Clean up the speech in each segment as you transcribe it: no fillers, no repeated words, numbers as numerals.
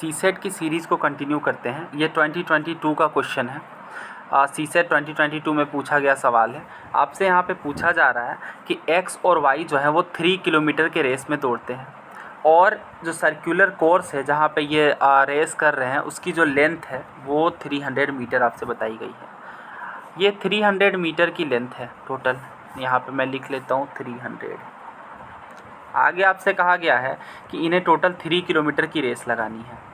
CSAT की series को continue करते हैं। ये 2022 का क्वेश्चन है। सीसेट 2022 में पूछा गया सवाल है। आपसे यहाँ पे पूछा जा रहा है कि एक्स और वाई जो है वो 3 किलोमीटर के रेस में दौड़ते हैं और जो सर्कुलर कोर्स है जहाँ पे ये रेस कर रहे हैं उसकी जो लेंथ है वो 300 मीटर आपसे बताई गई है। ये 300 मीटर की लेंथ है टोटल। यहाँ पे मैं लिख लेता हूँ 300। आगे आपसे कहा गया है कि इन्हें टोटल 3 किलोमीटर की रेस लगानी है।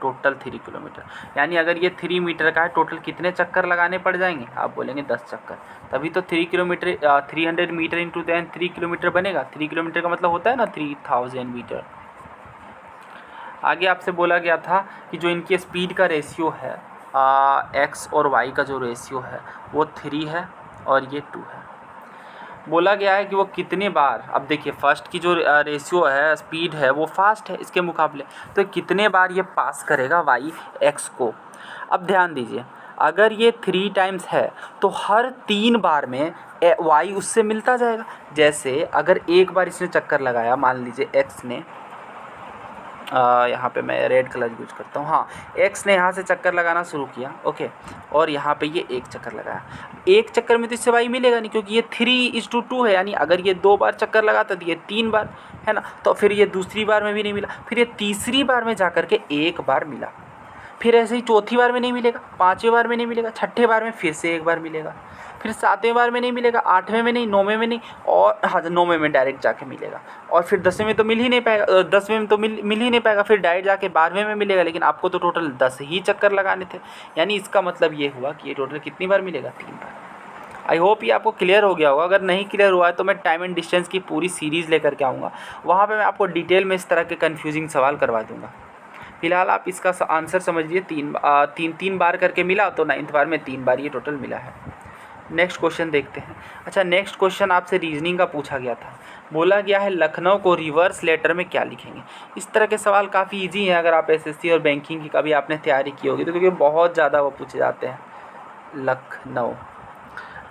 टोटल 3 किलोमीटर यानी अगर ये 3 मीटर का है, टोटल कितने चक्कर लगाने पड़ जाएंगे? आप बोलेंगे 10 चक्कर। तभी तो 3 किलोमीटर 300 मीटर इंटू 3 किलोमीटर बनेगा। 3 किलोमीटर का मतलब होता है ना 3000 मीटर। आगे आपसे बोला गया था कि जो इनकी स्पीड का रेशियो है एक्स और वाई का जो रेशियो है वो 3 है और ये 2 है। बोला गया है कि वो कितने बार, अब देखिए फर्स्ट की जो रेशियो है स्पीड है वो फास्ट है इसके मुकाबले, तो कितने बार ये पास करेगा वाई एक्स को। अब ध्यान दीजिए, अगर ये 3 टाइम्स है तो हर 3 बार में वाई उससे मिलता जाएगा। जैसे अगर एक बार इसने चक्कर लगाया, मान लीजिए एक्स ने यहाँ पे मैं रेड कलर यूज करता हूँ, हाँ, एक्स ने यहाँ से चक्कर लगाना शुरू किया, ओके, और यहाँ पे ये एक चक्कर लगाया। एक चक्कर में तो इससे वाई मिलेगा नहीं क्योंकि ये 3:2 है, यानी अगर ये 2 बार चक्कर लगाता तो ये 3 बार है ना, तो फिर ये दूसरी बार में भी नहीं मिला, फिर ये तीसरी बार में जा कर के एक बार मिला, फिर ऐसे ही चौथी बार में नहीं मिलेगा, 5वें बार में नहीं मिलेगा, 6ठे बार में फिर से एक बार मिलेगा, फिर 7वें बार में नहीं मिलेगा, 8वें में नहीं, 9वें में नहीं, और हाँ 9वें में डायरेक्ट जाके मिलेगा, और फिर 10वें में तो मिल ही नहीं पाएगा, 10वें में तो मिल ही नहीं पाएगा, फिर डायरेक्ट जाके 12वें में मिलेगा। लेकिन आपको तो टोटल 10 ही चक्कर लगाने थे, यानी इसका मतलब ये हुआ कि ये टोटल कितनी बार मिलेगा? 3 बार। आई होप ये आपको क्लियर हो गया होगा। अगर नहीं क्लियर हुआ है तो मैं टाइम एंड डिस्टेंस की पूरी सीरीज़ लेकर के आऊँगा, वहाँ पर मैं आपको डिटेल में इस तरह के कन्फ्यूजिंग सवाल करवा दूँगा। फिलहाल आप इसका आंसर समझिए, 3 बार करके मिला तो 9th बार में 3 बार ये टोटल मिला है। नेक्स्ट क्वेश्चन देखते हैं। अच्छा, नेक्स्ट क्वेश्चन आपसे रीजनिंग का पूछा गया था। बोला गया है लखनऊ को रिवर्स लेटर में क्या लिखेंगे। इस तरह के सवाल काफ़ी इजी हैं, अगर आप एसएससी और बैंकिंग की कभी आपने तैयारी की होगी तो, क्योंकि बहुत ज़्यादा वो पूछे जाते हैं। लखनऊ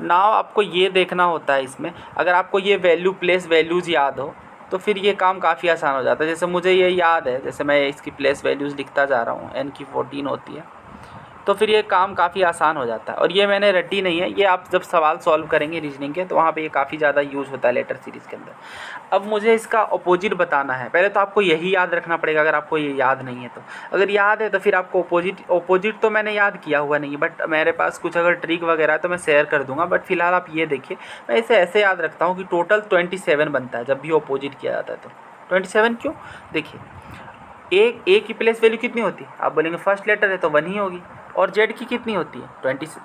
नाव आपको ये देखना होता है इसमें, अगर आपको ये वैल्यू प्लेस वैल्यूज़ याद हो तो फिर ये काम काफ़ी आसान हो जाता है। जैसे मुझे ये याद है, जैसे मैं इसकी प्लेस वैल्यूज़ लिखता जा रहा हूँ, n की 14 होती है, तो फिर ये काम काफ़ी आसान हो जाता है। और ये मैंने रटी नहीं है, ये आप जब सवाल सॉल्व करेंगे रीजनिंग के तो वहाँ पे ये काफ़ी ज़्यादा यूज़ होता है लेटर सीरीज़ के अंदर। अब मुझे इसका अपोजिट बताना है, पहले तो आपको यही याद रखना पड़ेगा अगर आपको ये याद नहीं है तो। अगर याद है तो फिर आपको अपोजिट तो मैंने याद किया हुआ नहीं है, बट मेरे पास कुछ अगर ट्रिक वगैरह है तो मैं शेयर कर दूँगा। बट फिलहाल आप ये देखिए, मैं इसे ऐसे याद रखता हूँ कि टोटल 27 बनता है जब भी अपोजिट किया जाता है तो। 27 क्यों? देखिए, ए की प्लेस वैल्यू कितनी होती है? आप बोलेंगे फर्स्ट लेटर है तो 1 ही होगी, और जेड की कितनी होती है?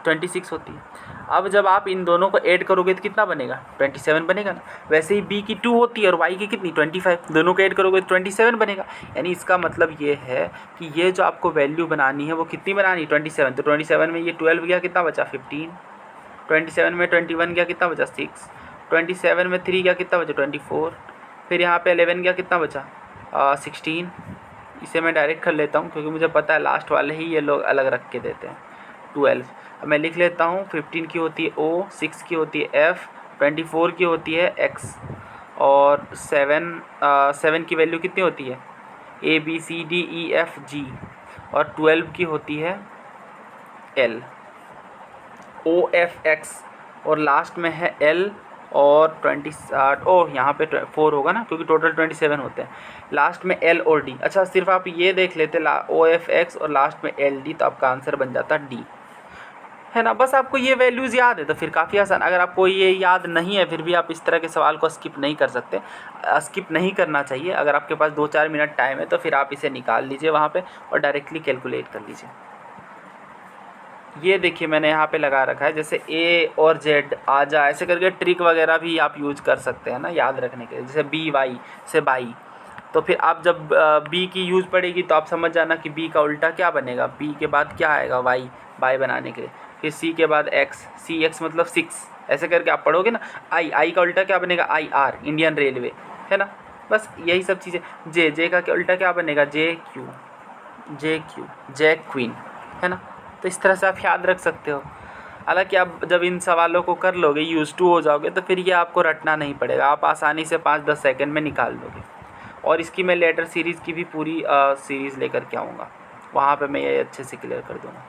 26 होती है। अब जब आप इन दोनों को ऐड करोगे तो कितना बनेगा? 27 बनेगा ना। वैसे ही बी की 2 होती है और वाई की कितनी? 25। दोनों को ऐड करोगे तो 27 बनेगा। यानी इसका मतलब ये है कि ये जो आपको वैल्यू बनानी है वो कितनी बनानी है? 27। तो 27 में ये 12 गया, कितना बचा? 15। 27 में 21 गया, कितना बचा? 6। 27 में 3 गया, कितना बचा? 24। फिर यहाँ पे 11 गया, कितना बचा? 16। इसे मैं डायरेक्ट कर लेता हूँ क्योंकि मुझे पता है लास्ट वाले ही ये लोग अलग रख के देते हैं। 12। अब मैं लिख लेता हूँ, 15 की होती है O, 6 की होती है F, 24 की होती है X, और 7 की वैल्यू कितनी होती है? A B C D E F G, और 12 की होती है L O F X, और लास्ट में है L और 20 यहाँ पे 4 होगा ना क्योंकि टोटल 27 होते हैं। लास्ट में L और D। अच्छा, सिर्फ आप ये देख लेते OFX और लास्ट में LD, तो आपका आंसर बन जाता D, है ना। बस आपको ये वैल्यूज़ याद है तो फिर काफ़ी आसान। अगर आपको ये याद नहीं है फिर भी आप इस तरह के सवाल को स्किप नहीं कर सकते, स्किप नहीं करना चाहिए। अगर आपके पास 2-4 मिनट टाइम है तो फिर आप इसे निकाल लीजिए वहाँ पर और डायरेक्टली कैलकुलेट कर लीजिए। ये देखिए मैंने यहाँ पे लगा रखा है, जैसे ए और जेड आ जा, ऐसे करके ट्रिक वगैरह भी आप यूज कर सकते हैं ना याद रखने के लिए। जैसे बी वाई से बाई, तो फिर आप जब बी की यूज़ पड़ेगी तो आप समझ जाना कि बी का उल्टा क्या बनेगा, बी के बाद क्या आएगा? वाई, बाई बनाने के लिए। फिर सी के बाद एक्स, सी एक्स मतलब 6, ऐसे करके आप पढ़ोगे ना। आई का उल्टा क्या बनेगा? IR, इंडियन रेलवे, है ना। बस यही सब चीज़ें। जे का उल्टा क्या बनेगा? JQ, जैक क्वीन, है ना। तो इस तरह से आप याद रख सकते हो। हालांकि आप जब इन सवालों को कर लोगे, यूज़ टू हो जाओगे, तो फिर ये आपको रटना नहीं पड़ेगा, आप आसानी से 5-10 सेकंड में निकाल लोगे। और इसकी मैं लेटर सीरीज़ की भी पूरी सीरीज़ लेकर के आऊँगा, वहाँ पे मैं ये अच्छे से क्लियर कर दूँगा।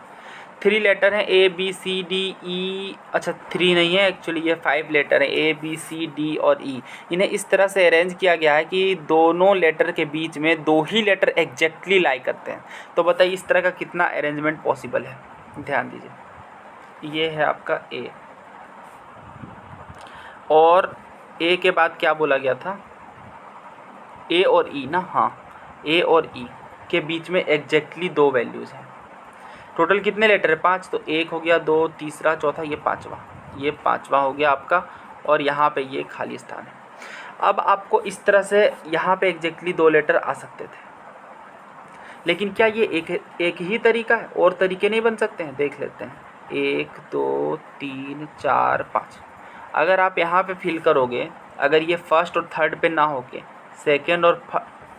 3 लेटर हैं A B C D E, अच्छा 3 नहीं है एक्चुअली, ये 5 लेटर हैं A B C D और E। इन्हें इस तरह से अरेंज किया गया है कि दोनों लेटर के बीच में 2 ही लेटर एग्जैक्टली लाई करते हैं। तो बताइए इस तरह का कितना अरेंजमेंट पॉसिबल है, ध्यान दीजिए। ये है आपका A, और A के बाद क्या बोला गया था, A और E ना, हाँ A और E के बीच में एग्जैक्टली 2 वैल्यूज़ हैं। टोटल कितने लेटर है, 5, तो 1 हो गया, 2 तीसरा चौथा, ये पाँचवा हो गया आपका, और यहाँ पे ये खाली स्थान है। अब आपको इस तरह से यहाँ पे एग्जैक्टली 2 लेटर आ सकते थे, लेकिन क्या ये एक ही तरीका है, और तरीके नहीं बन सकते हैं, देख लेते हैं। 1 2 3 4 5, अगर आप यहाँ पे फिल करोगे, अगर ये फर्स्ट और थर्ड पे ना होके सेकंड और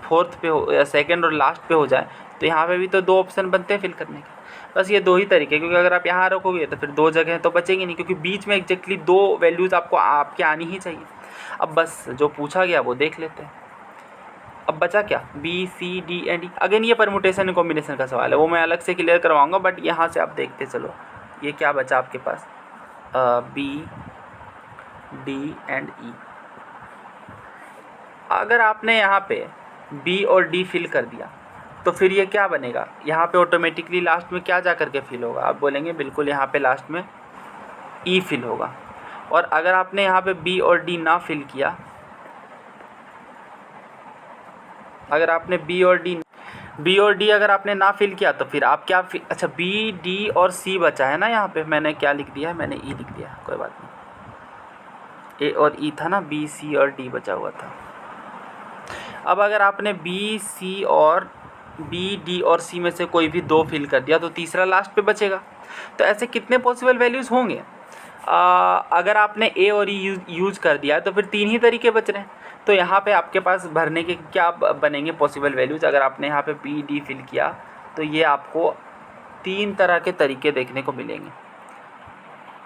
फोर्थ पे हो, या सेकंड और लास्ट पे हो जाए, तो यहाँ पे भी तो 2 ऑप्शन बनते हैं फिल करने के। बस ये 2 ही तरीके, क्योंकि अगर आप यहाँ रखोगे तो फिर 2 जगह तो बचेंगी नहीं, क्योंकि बीच में एग्जैक्टली 2 वैल्यूज़ आपको आपके आनी ही चाहिए। अब बस जो पूछा गया वो देख लेते हैं। अब बचा क्या, B C D and E। Again ये परमुटेशन एंड कॉम्बिनेशन का सवाल है, वो मैं अलग से क्लियर करवाऊँगा, बट यहाँ से आप देखते चलो। ये क्या बचा आपके पास, B D एंड E। अगर आपने यहाँ पे B और D फिल कर दिया, तो फिर ये क्या बनेगा, यहाँ पे ऑटोमेटिकली लास्ट में क्या जा कर के फिल होगा, आप बोलेंगे बिल्कुल यहाँ पे लास्ट में E फिल होगा। और अगर आपने यहाँ पे B और D ना फिल किया, अगर आपने B और D अगर आपने ना फिल किया, तो फिर आप क्या अच्छा B D और C बचा है ना, यहाँ पे मैंने क्या लिख दिया है, मैंने E लिख दिया, कोई बात नहीं। A और E था ना, B C और D बचा हुआ था। अब अगर आपने B D और C में से कोई भी 2 फिल कर दिया, तो तीसरा लास्ट पे बचेगा। तो ऐसे कितने पॉसिबल वैल्यूज़ होंगे, अगर आपने A और E यूज़ कर दिया तो फिर 3 ही तरीके बच रहे हैं। तो यहाँ पे आपके पास भरने के क्या बनेंगे पॉसिबल वैल्यूज़, अगर आपने यहाँ पे B D फिल किया, तो ये आपको 3 तरह के तरीके देखने को मिलेंगे।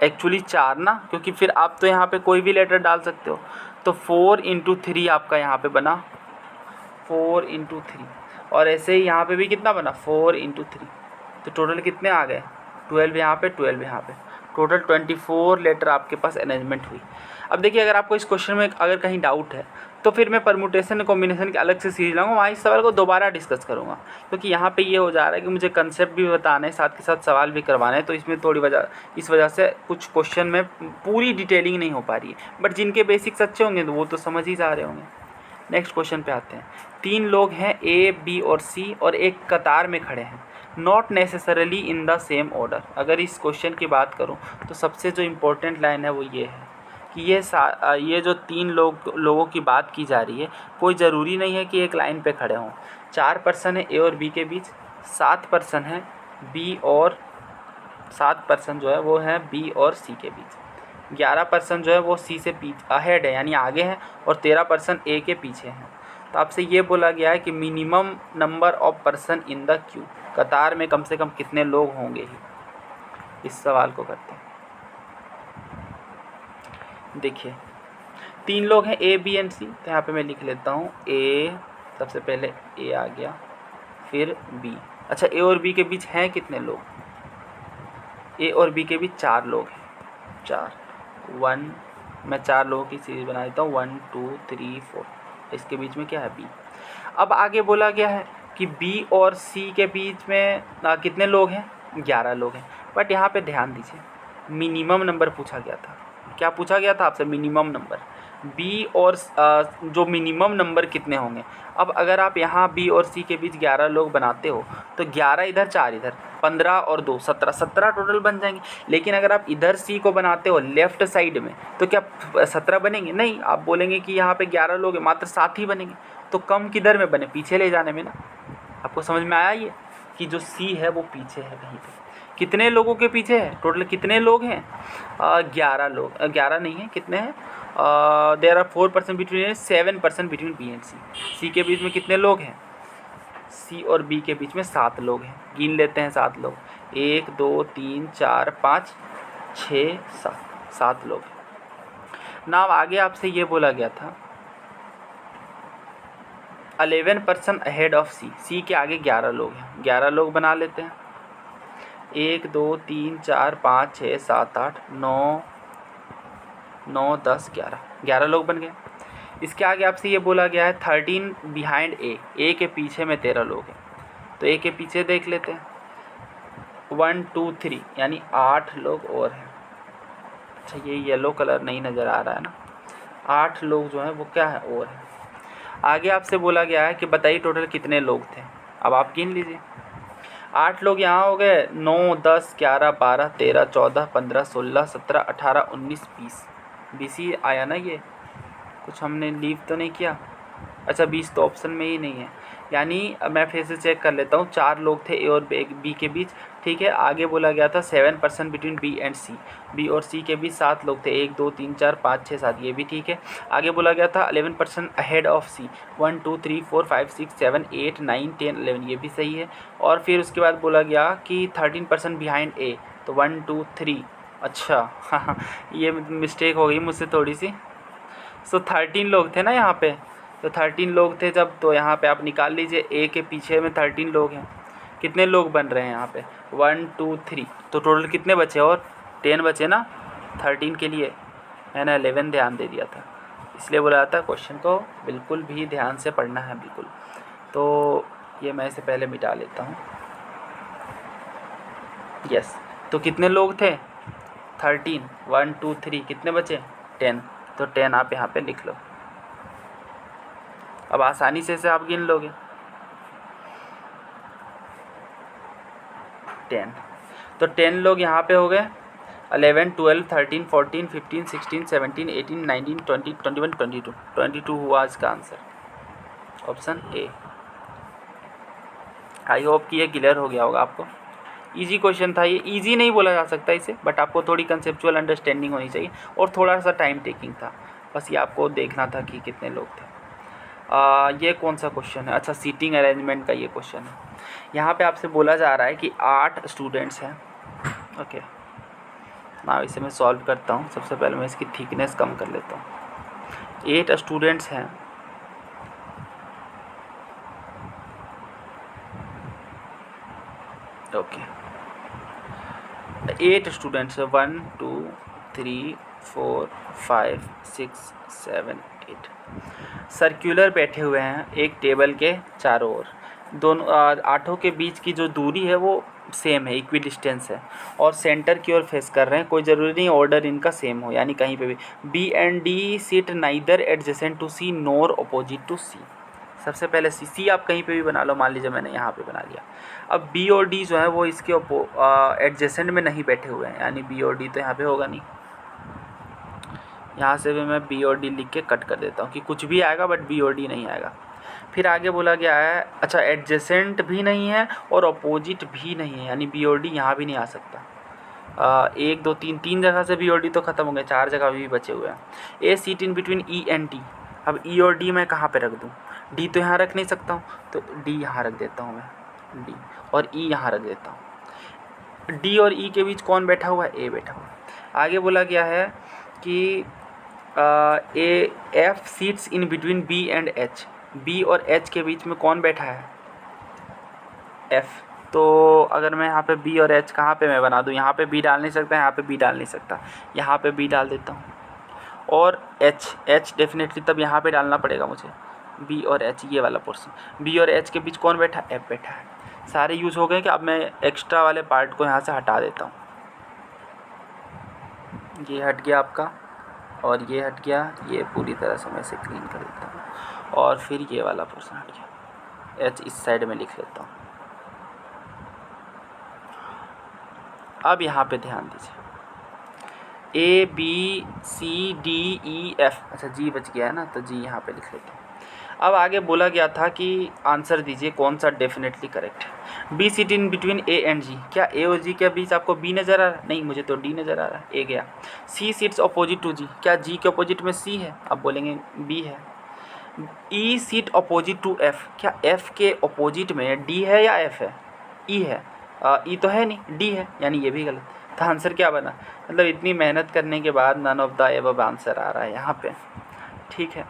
एक्चुअली 4 ना, क्योंकि फिर आप तो यहाँ पे कोई भी लेटर डाल सकते हो। तो 4 × 3 आपका यहाँ पे बना, 4 × 3, और ऐसे ही यहाँ पे भी कितना बना, 4 × 3। तो टोटल कितने आ गए, 12 यहाँ पे, 12 यहाँ पे, टोटल 24 लेटर आपके पास अरेंजमेंट हुई। अब देखिए, अगर आपको इस क्वेश्चन में अगर कहीं डाउट है, तो फिर मैं परमुटेशन कॉम्बिनेशन की अलग से सीरीज लाऊंगा, वहाँ इस सवाल को दोबारा डिस्कस करूँगा, क्योंकि यहाँ पे ये हो जा रहा है कि मुझे कंसेप्ट भी बताना है, साथ के साथ सवाल भी करवाना है। तो इसमें इस वजह से कुछ क्वेश्चन में पूरी डिटेलिंग नहीं हो पा रही है, बट जिनके बेसिक्स अच्छे होंगे तो वो तो समझ ही जा रहे होंगे। नेक्स्ट क्वेश्चन पे आते हैं। 3 लोग हैं A B और C, और एक कतार में खड़े हैं, not necessarily in the same order. अगर इस क्वेश्चन की बात करूं, तो सबसे जो इम्पोर्टेंट लाइन है वो ये है कि ये जो 3 लोगों की बात की जा रही है, कोई ज़रूरी नहीं है कि एक लाइन पे खड़े हों। 4 पर्सन है A और B के बीच, 7 पर्सन है B और 7 पर्सन जो है वो है B और C के बीच, 11 पर्सन जो है वो C से अहेड है, यानी आगे हैं, और 13 पर्सन A के पीछे हैं। तो आपसे ये बोला गया है कि minimum number of person in the Q, कतार में कम से कम कितने लोग होंगे ही। इस सवाल को करते हैं। देखिए 3 लोग हैं A B एंड C, तो यहाँ पे मैं लिख लेता हूँ A, सबसे पहले A आ गया, फिर B। अच्छा, A और B के बीच हैं कितने लोग, A और B के बीच 4 लोग हैं, 4, 1, मैं 4 लोगों की सीरीज बना देता हूँ, 1 2 3 4, इसके बीच में क्या है B। अब आगे बोला गया है कि B और C के बीच में कितने लोग हैं, 11 लोग हैं। बट यहाँ पे ध्यान दीजिए, मिनिमम नंबर पूछा गया था। क्या पूछा गया था आपसे, मिनिमम नंबर। B और जो मिनिमम नंबर कितने होंगे। अब अगर आप यहाँ B और C के बीच 11 लोग बनाते हो, तो 11 इधर, 4 इधर, 15 और 2 17 टोटल बन जाएंगे। लेकिन अगर आप इधर C को बनाते हो लेफ़्ट साइड में, तो क्या 17 बनेंगे, नहीं। आप बोलेंगे कि यहाँ पे 11 लोग हैं, मात्र 7 ही बनेंगे। तो कम किधर में बने, पीछे ले जाने में ना। आपको समझ में आया ये कि जो C है वो पीछे है कहीं पे। कितने लोगों के पीछे है, टोटल कितने लोग हैं, 11 लोग, 11 नहीं है, कितने हैं, there are 4 person between, 7 person between B and C। C के बीच में कितने लोग हैं, C और B के बीच में 7 लोग हैं। गिन लेते हैं 7 लोग, 1 2 3 4 5 6 7 लोग हैं। नाउ आगे आपसे ये बोला गया था, 11% अहेड ऑफ सी, सी के आगे 11 लोग हैं, 11 लोग बना लेते हैं। 1 2 3 4 5 6 7 8 9 9 10 11, 11 लोग बन गए। इसके आगे आपसे ये बोला गया है 13 बिहाइंड ए के पीछे में 13 लोग हैं, तो ए के पीछे देख लेते हैं। 1 2 3 यानी 8 लोग और हैं। अच्छा ये येलो कलर नहीं नज़र आ रहा है ना, 8 लोग जो हैं वो क्या है और है। आगे आपसे बोला गया है कि बताइए टोटल कितने लोग थे, अब आप गिन लीजिए। 8 लोग यहाँ हो गए, 9 10 11 12 13 14 15 16 17 18 19 20, 20 ही आया ना, ये कुछ हमने लीव तो नहीं किया। अच्छा 20 तो ऑप्शन में ही नहीं है, यानी मैं फिर से चेक कर लेता हूँ। 4 लोग थे ए और बी के बीच, ठीक है। आगे बोला गया था 7% between B and C, B और सी के बीच 7 लोग थे, 1 2 3 4 5 6 7, ये भी ठीक है। आगे बोला गया था 11% अहेड ऑफ सी, 1 2 3 4 5 6 7 8 9 10 11, ये भी सही है। और फिर उसके बाद बोला गया कि 13% बिहाइंड ए, तो 1 2 3, अच्छा हाँ ये मिस्टेक हो गई मुझसे थोड़ी सी। सो 13 लोग थे ना यहाँ पे, तो 13 लोग थे जब, तो यहाँ पे आप निकाल लीजिए ए के पीछे में 13 लोग हैं, कितने लोग बन रहे हैं यहाँ पे 1 2 3, तो टोटल कितने बचे और 10 बचे ना 13 के लिए, मैंने 11 ध्यान दे दिया था, इसलिए बोला जाता है क्वेश्चन को बिल्कुल भी ध्यान से पढ़ना है बिल्कुल। तो ये मैं इसे पहले मिटा लेता हूँ। यस, तो कितने लोग थे 13, 1 2 3, कितने बचे 10, तो 10 आप यहाँ पे लिख लो। अब आसानी से इसे आप गिन लोगे 10, तो 10 लोग यहाँ पे हो गए, 11 12 13 14 15 16 17 18 19 20 21 22, 22 हुआ इसका answer, option A. I hope कि ये क्लियर हो गया होगा आपको। इजी क्वेश्चन था ये, इजी नहीं बोला जा सकता इसे, बट आपको थोड़ी कंसेप्चुअल अंडरस्टैंडिंग होनी चाहिए और थोड़ा सा टाइम टेकिंग था, बस ये आपको देखना था कि कितने लोग थे। ये कौन सा क्वेश्चन है, अच्छा सीटिंग अरेंजमेंट का ये क्वेश्चन है। यहाँ पे आपसे बोला जा रहा है कि 8 स्टूडेंट्स हैं, ओके ना, इसे मैं सॉल्व करता हूँ। सबसे पहले मैं इसकी थिकनेस कम कर लेता हूँ। 8 स्टूडेंट्स हैं, ओके 8 स्टूडेंट्स है, 1 2 3 4 5 6 7 8 सर्कुलर बैठे हुए हैं एक टेबल के चारों ओर। दोनों 8 के बीच की जो दूरी है वो सेम है, इक्वी डिस्टेंस है, और सेंटर की ओर फेस कर रहे हैं। कोई ज़रूरी नहीं ऑर्डर इनका सेम हो, यानी कहीं पे भी B and D seat neither adjacent to C nor opposite to C. सबसे पहले सी आप कहीं पे भी बना लो, मान लीजिए मैंने यहाँ पे बना लिया। अब बी और डी जो है वो इसके एडजेसेंट में नहीं बैठे हुए हैं, यानी बी और डी तो यहाँ पे होगा नहीं। यहाँ से भी मैं बी और डी लिख के कट कर देता हूँ कि कुछ भी आएगा बट बी और डी नहीं आएगा। फिर आगे बोला गया है, अच्छा एडजेसेंट भी नहीं है और अपोजिट भी नहीं है, यानी बी और डी यहाँ भी नहीं आ सकता। 1 2 3 3 जगह से बी और डी तो ख़त्म हो गए, 4 जगह भी बचे हुए हैं। A seat in between E and D, अब ई और डी मैं कहाँ पे रख दूँ, डी तो यहाँ रख नहीं सकता हूँ, तो डी यहाँ रख देता हूँ मैं, डी, और ई यहाँ रख देता हूँ। डी और ई के बीच कौन बैठा हुआ है, ए बैठा हुआ है। आगे बोला गया है कि A F seats in between B and H, B और एच के बीच में कौन बैठा है, एफ। तो अगर मैं यहाँ पे बी और एच कहाँ पे मैं बना दूँ, यहाँ पे बी डाल नहीं सकता, यहाँ पे बी डाल नहीं सकता, यहाँ पे बी डाल देता हूँ। और एच डेफिनेटली तब यहाँ पे डालना पड़ेगा मुझे, बी और एच ये वाला पोर्शन। बी और एच के बीच कौन बैठा, एफ बैठा है। सारे यूज़ हो गए कि अब मैं एक्स्ट्रा वाले पार्ट को यहाँ से हटा देता हूँ। ये हट गया आपका, और ये हट गया, ये पूरी तरह से मैं इसे क्लीन कर देता हूँ, और फिर ये वाला पोर्शन हट गया। एच इस साइड में लिख लेता हूँ। अब यहाँ पे ध्यान दीजिए, A B C D E F, अच्छा जी बच गया है ना, तो जी यहाँ पे लिख लेता हूँ। अब आगे बोला गया था कि आंसर दीजिए कौन सा डेफिनेटली करेक्ट है। B seat in between A and G, क्या ए और जी के बीच आपको बी नज़र आ रहा है, नहीं मुझे तो डी नज़र आ रहा है, ए गया। सी सीट्स अपोजिट टू जी, क्या जी के अपोजिट में सी है, आप बोलेंगे बी है। ई सीट अपोजिट टू एफ, क्या एफ के अपोजिट में डी है या एफ है, ई है। ई तो है नहीं, डी है, यानी ये भी गलत। तो आंसर क्या बना, मतलब इतनी मेहनत करने के बाद none of the above answer आ रहा है यहाँ पे, ठीक है।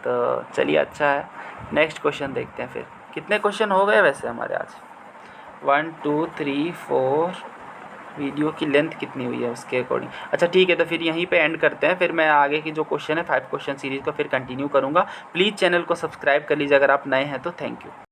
तो चलिए अच्छा है, नेक्स्ट क्वेश्चन देखते हैं फिर। कितने क्वेश्चन हो गए वैसे हमारे आज? 1 2 3 4। वीडियो की लेंथ कितनी हुई है उसके अकॉर्डिंग। अच्छा ठीक है, तो फिर यहीं पे एंड करते हैं। फिर मैं आगे की जो क्वेश्चन है 5 क्वेश्चन सीरीज़ को फिर कंटिन्यू करूँगा। प्लीज़ चैनल को सब्सक्राइब कर लीजिए अगर आप नए हैं तो। Thank you.